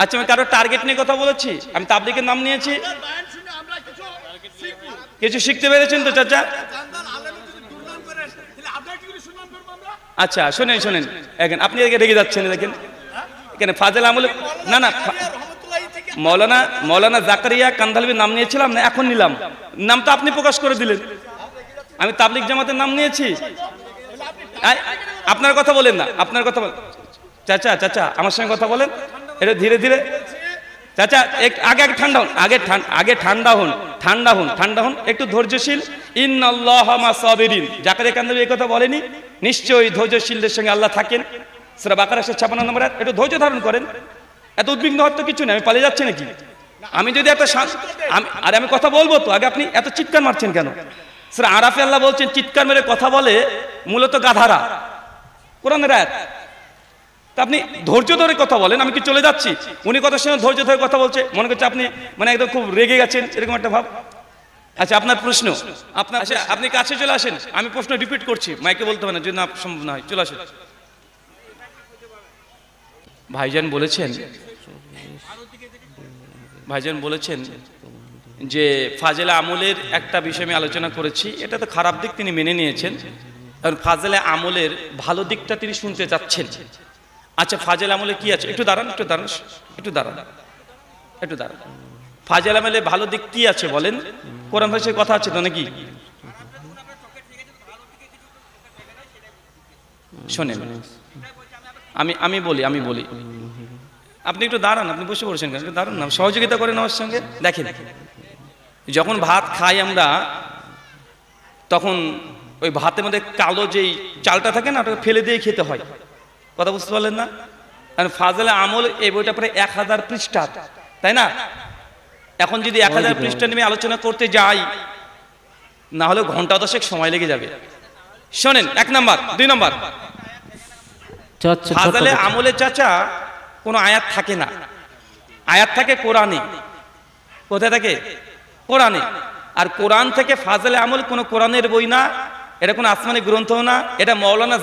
আচ্ছা, আমি কারো টার্গেট নিয়ে কথা বলেছি? আমি তাবলীগের নাম নিয়েছি। কিছু শিখতে পেরেছেন তো চাচা? আচ্ছা শোনেন শোনেন, এখন আপনি রেগে যাচ্ছেন। দেখেন এখানে ফাজেল আমল, না না, মৌলানা জাকারিয়া কান্দালভির নাম নিয়েছিলাম না, এখন নিলাম। নাম তো আপনি প্রকাশ করে দিলেন। আমি তাবলীগ জামাতের নাম নিয়েছি। আপনার কথা বলেন না, আপনার কথা বলেন। চাচা চাচা আমার সঙ্গে কথা বলেন, এটা ধীরে ধীরে। চাচা আগে ঠান্ডা হন, আগে ঠান্ডা হন, ঠান্ডা হন, একটু ধৈর্যশীল। ইন্নাল্লাহা মা সাবিরিন, জাকারিয়া কান্দালভি এই কথা বলেনি? নিশ্চয়ই ধৈর্যশীলদের সঙ্গে আল্লাহ থাকেন। সূরা বাকারা 56 নম্বর আয়াত। একটু ধৈর্য ধারণ করেন। এত উদ্বিগ্ন হওয়ার তো কিছু নেই। আমি পালিয়ে যাচ্ছি নাকি? আমি যদি একটা আমি কথা বলবো তো, আগে আপনি এত চিৎকার মারছেন কেন? সূরা আরাফে আল্লাহ বলছেন চিৎকার মেরে কথা বলে মূলত গাধারা। কোরআনের আয়াত। তা আপনি ধৈর্য ধরে কথা বলেন। আমি কি চলে যাচ্ছি? উনি কথার সঙ্গে ধৈর্য ধরে কথা বলছে, মনে করছে আপনি মানে একদম খুব রেগে গেছেন, এরকম একটা ভাব। আচ্ছা আপনার প্রশ্ন, আপনি কাছে চলে আসেন। আমি প্রশ্ন রিপিট করছি, মাইকে বলতে হবে না, যদি না সম্ভব না হয়। চলে আসেন। ভাইজান বলেছেন যে ফাজেলা আমলের একটা বিষয় আমি আলোচনা করেছি, এটা তো খারাপ দিক তিনি মেনে নিয়েছেন, কারণ ফাজেলা আমলের ভালো দিকটা তিনি শুনতে চাচ্ছেন। আচ্ছা ফাজেল আমলে কি আছে? একটু দাঁড়ান। ফাজেল আমলে ভালো দিক কি আছে বলেন? কোরআন ভাষায় কথা আছে তো নাকি? শোনেন, আমি বলি আপনি একটু দাঁড়ান। আপনি বসে পড়েছেন কেন? দাঁড়ান না, সহযোগিতা করেন আমার সঙ্গে। দেখেন যখন ভাত খাই আমরা, তখন ওই ভাতের মধ্যে কালো যেই চালটা থাকে না, ওটাকে ফেলে দিয়ে খেতে হয়। কথা বুঝতে পারলেন না? কারণ ফাজেলে আমল এই বইটা প্রায় 1000 পৃষ্ঠা, তাই না? এখন যদি 1000 পৃষ্ঠা নিয়ে আলোচনা করতে যাই, না হলে ঘন্টা 10 সময় লেগে যাবে। শোনেন, 1 নাম্বার 2 নাম্বার, ফাজেলে আমলে চাচা কোনো আয়াত থাকে না। আয়াত থাকে কোরআনে। কোথায় থাকে? কোরআনে। আর কোরআন থেকে ফাজেলে আমল কোনো কোরআনের বই না, এটা কোনো আসমানি গ্রন্থ না। এটা মৌলানা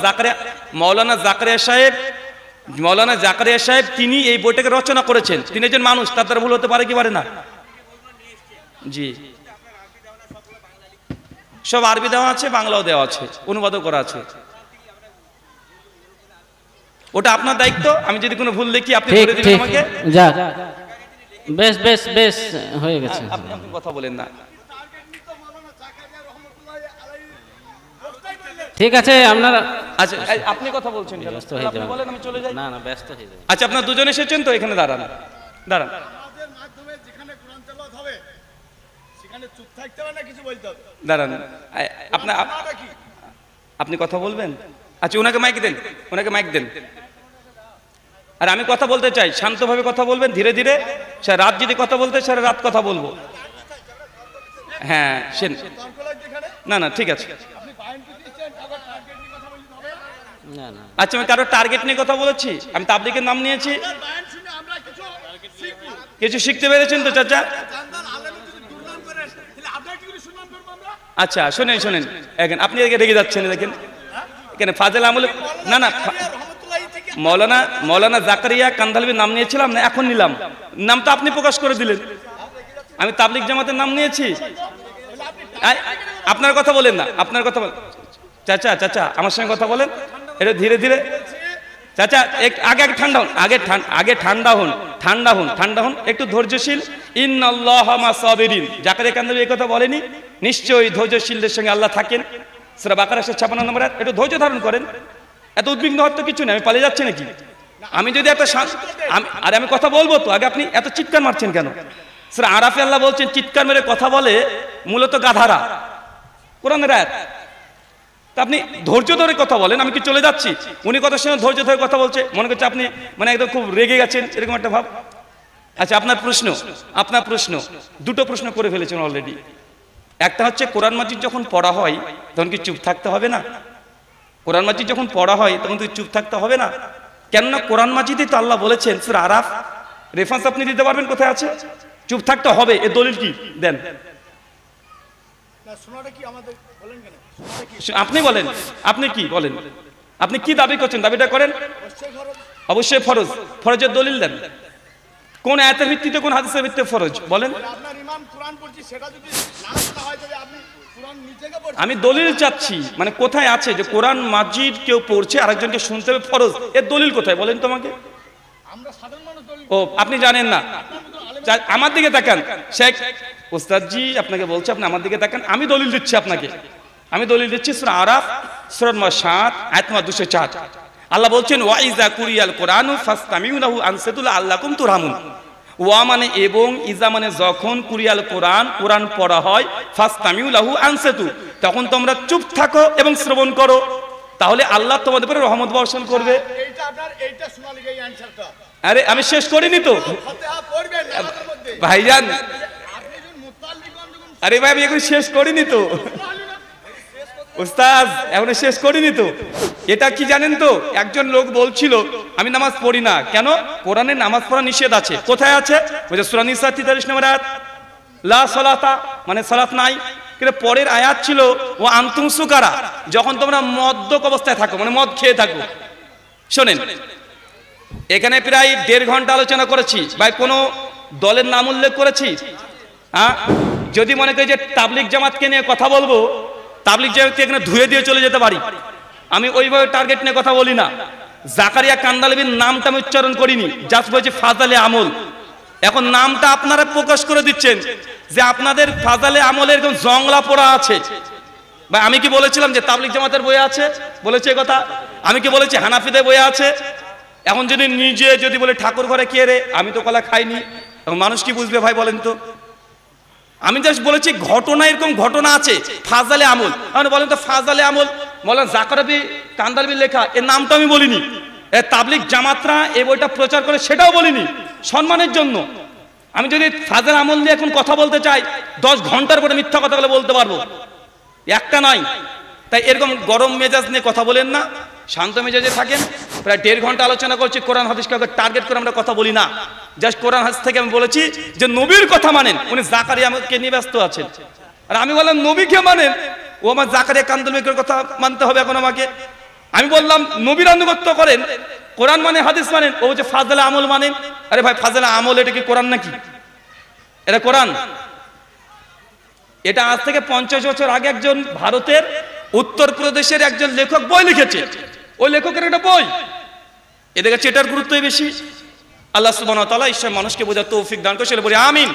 জাকারিয়া সাহেব তিনি এই বইটাকে রচনা করেছেন। তিনি একজন মানুষ, তার দ্বারা ভুল হতে পারে কি পারে না? জি, সব আরবি দেওয়া আছে, বাংলাও দেওয়া আছে, অনুবাদও করা আছে। ওটা আপনার দায়িত্ব। আমি যদি কোনো ভুল দেখি আপনি বলে দিবেন আমাকে। যা বেশ বেশ বেশ হয়ে গেছে। আপনি কথা বলেন না। ঠিক আছে আপনারা। আচ্ছা আপনি কথা বলছেন কেন? আপনি বলেন, আমি চলে যাই। না না, ব্যস্ত হয়ে যাবে। আচ্ছা আপনারা দুজন এসেছেন তো, এখানে দাঁড়ান। দাঁড়ান। আপনি কথা বলবেন? আচ্ছা ওনাকে মাইক দেন। আর আমি কথা বলতে চাই, শান্তভাবে কথা বলবেন, ধীরে ধীরে। রাত যদি কথা বলতে সারা রাত কথা বলবো। হ্যাঁ না ঠিক আছে। আচ্ছা আমি কারো টার্গেট নিয়ে কথা বলেছি? আমি তাবলীগের নাম নিয়েছি। কিছু শিখতে পেরেছেন তো চাচা? আচ্ছা শোনেন, এখন আপনি রেগে যাচ্ছেন। দেখেন এখানে ফাজেল আমল, না না, মৌলানা জাকারিয়া কান্দালভির নাম নিয়েছিলাম না, এখন নিলাম। নাম তো আপনি প্রকাশ করে দিলেন। আমি তাবলীগ জামাতের নাম নিয়েছি। আপনার কথা বলেন না, আপনার কথা বলেন। চাচা আমার সঙ্গে কথা বলেন, এটা ধীরে ধীরে। চাচা আগে ঠান্ডা হন, আগে ঠান্ডা হন, একটু ধৈর্যশীল। ইন্নাল্লাহা মা সাবিরিন, জাকারিয়া কান্দালভি এই কথা বলেনি? নিশ্চয়ই ধৈর্যশীলদের সঙ্গে আল্লাহ থাকেন। সূরা বাকারা 56 নম্বর আয়াত। একটু ধৈর্য ধারণ করেন। এত উদ্বিগ্ন হওয়ার তো কিছু নেই। আমি পালিয়ে যাচ্ছি নাকি? আমি যদি একটা আমি কথা বলবো তো, আগে আপনি এত চিৎকার মারছেন কেন? সূরা আরাফে আল্লাহ বলছেন চিৎকার মেরে কথা বলে মূলত গাধারা। কোরআনের আয়াত। তা আপনি ধৈর্য ধরে কথা বলেন। আমি কি চলে যাচ্ছি? উনি কথার সঙ্গে ধৈর্য ধরে কথা বলছে, মনে করছে আপনি মানে একদম খুব রেগে গেছেন, এরকম একটা ভাব। আচ্ছা আপনার প্রশ্ন, দুটো প্রশ্ন করে ফেলেছেন অলরেডি। একটা হচ্ছে কোরআন মাজিদ যখন পড়া হয় তখন কি চুপ থাকতে হবে না? কোরআন মাজিদ যখন পড়া হয় তখন কি চুপ থাকতে হবে না? কেননা কোরআন মাজিদে তো আল্লাহ বলেছেন, সূরা আরাফ, রেফারেন্স আপনি দিতে পারবেন কোথায় আছে? চুপ থাকতে হবে, এর দলিল কি দেন? আপনি বলেন, আপনি কি বলেন? আপনি কি দাবি করছেন? দাবিটা করেন। অবশ্যই ফরজ। ফরজের দলিল দেন। কোন আয়াতের ভিত্তিতে কোন হাদিসের ভিত্তিতে ফরজ বলেন? আপনার ইমাম কোরআন পড়ছি সেটা যদি না শোনা হয় তবে আপনি কোরআন নিচে কে পড়ছেন? আমি দলিল চাচ্ছি, মানে কোথায় আছে যে কোরআন মাজিদ কেউ পড়ছে আরেকজনকে শুনতে হবে ফরজ, এর দলিল কোথায় বলেন তোমাকে? আমরা সাধারণ মানুষ দলিল ও আপনি জানেন না, আমার দিকে তাকান শেখ ওস্তাদজি, আপনাকে বলছে আপনি আমার দিকে তাকান, আমি দলিল দিচ্ছি আপনাকে, আমি দলিল দিচ্ছি সূরা আরাফ সূরা নম্বর 7 আয়াত নম্বর 204। আল্লাহ বলছেন ওয়াইজা কুরিয়াল কোরআনু ফাসতামিউ লাহু আনসাতু লাআল্লাকুম তুরহামুন। ওয়া মানে এবং, ইজা মানে যখন, কুরিয়াল কোরআন কোরআন পড়া হয়, ফাসতামিউ লাহু আনসাতু তখন তোমরা চুপ থাকো এবং শ্রবণ করো, তাহলে আল্লাহ তোমাদের উপরে রহমত বর্ষণ করবে। এইটা আপনার এইটা শোনালে এই অ্যানসারটা আরে আমি শেষ করিনি তো ফাতিহা পড়বেন নামাজের মধ্যে ভাইজান, আপনি যখন মুতাল্লিগণ যখন আরে ভাই আমি এখন শেষ করিনি তো উস্তাদ, এখন শেষ করিনি তো। এটা কি জানেন তো, একজন লোক বলছিল আমি নামাজ পড়ি না, কেন? কোরআনে নামাজ পড়া নিষেধ আছে। কোথায় আছে? ওই যে সূরা নিসা 43 নম্বর আয়াত, লা সালাতা মানে সালাত নাই। কিন্তু পরের আয়াত ছিল ও আনতুম সুকারা, যখন তোমরা মদ্যপ অবস্থায় থাকো, মানে মদ খেয়ে থাকো। শোনেন, এখানে প্রায় 1.5 ঘন্টা আলোচনা করেছি, ভাই কোনো দলের নাম উল্লেখ করেছি? হ্যাঁ, যদি মনে করি যে তাবলিগ জামাতকে নিয়ে কথা বলবো, তাবলিগ জামাতকে এখানে ধুয়ে দিয়ে চলে যেতে পারি, আমি ওইভাবে টার্গেট নিয়ে কথা বলি না। জাকারিয়া কান্দালবির নামটা আমি উচ্চারণ করিনি, জাস্ট বলছি ফাজালে আমল। এখন নামটা আপনারা প্রকাশ করে দিচ্ছেন যে আপনাদের ফাজালে আমলের এরকম জংলা পড়া আছে। ভাই আমি কি বলেছিলাম যে তাবলিগ জামাতের বই আছে? বলেছি এ কথা? আমি কি বলেছি হানাফিদের বই আছে? এখন যদি নিজে যদি বলে ঠাকুর ঘরে কে রে, আমি তো কলা খাইনি, এখন মানুষ কি বুঝবে ভাই বলেন তো? আমি জাস্ট বলেছি ঘটনা, এরকম ঘটনা আছে ফাজালে আমল। মানে বলেন তো ফাজালে আমল বলেন জাকারবি কান্দালবি লেখা, এর নামটা আমি বলিনি। তাবলিগ জামাতরা এই বইটা প্রচার করে সেটাও বলিনি, সম্মানের জন্য। আমি যদি ফাজালে আমল নিয়ে এখন কথা বলতে চাই 10 ঘন্টার পরে মিথ্যা কথা বলতে পারবো, একটা নয়। তাই এরকম গরম মেজাজ নিয়ে কথা বলেন না, শান্ত মেজাজে থাকেন। প্রায় 1.5 ঘন্টা আলোচনা করছি, কোরআন হাদিস কাউকে টার্গেট করে আমরা কথা বলি না। জাস্ট কোরআন হাদিস থেকে আমি বলেছি যে নবীর কথা মানেন, উনি জাকারিয়াকে নিয়ে ব্যস্ত আছেন। আর আমি বললাম নবীকে মানেন, ও আমার জাকারিয়া কান্দলবির কথা মানতে হবে এখন আমাকে। আমি বললাম নবীর আনুগত্য করেন, কোরআন মানে হাদিস মানেন, ও যে ফাজলে আমল মানেন। আরে ভাই ফাজলে আমল এটা কি কোরআন নাকি? এটা কোরআন? এটা আজ থেকে 50 বছর আগে একজন ভারতের উত্তরপ্রদেশের একজন লেখক বই লিখেছে, ওই লেখকের একটা বই। এদের কাছে এটার গুরুত্বই বেশি। আল্লাহ সুবহানাহু ওয়া তাআলা ঈশ্বর মানুষকে বোঝার তৌফিক দান করে, বলি আমিন।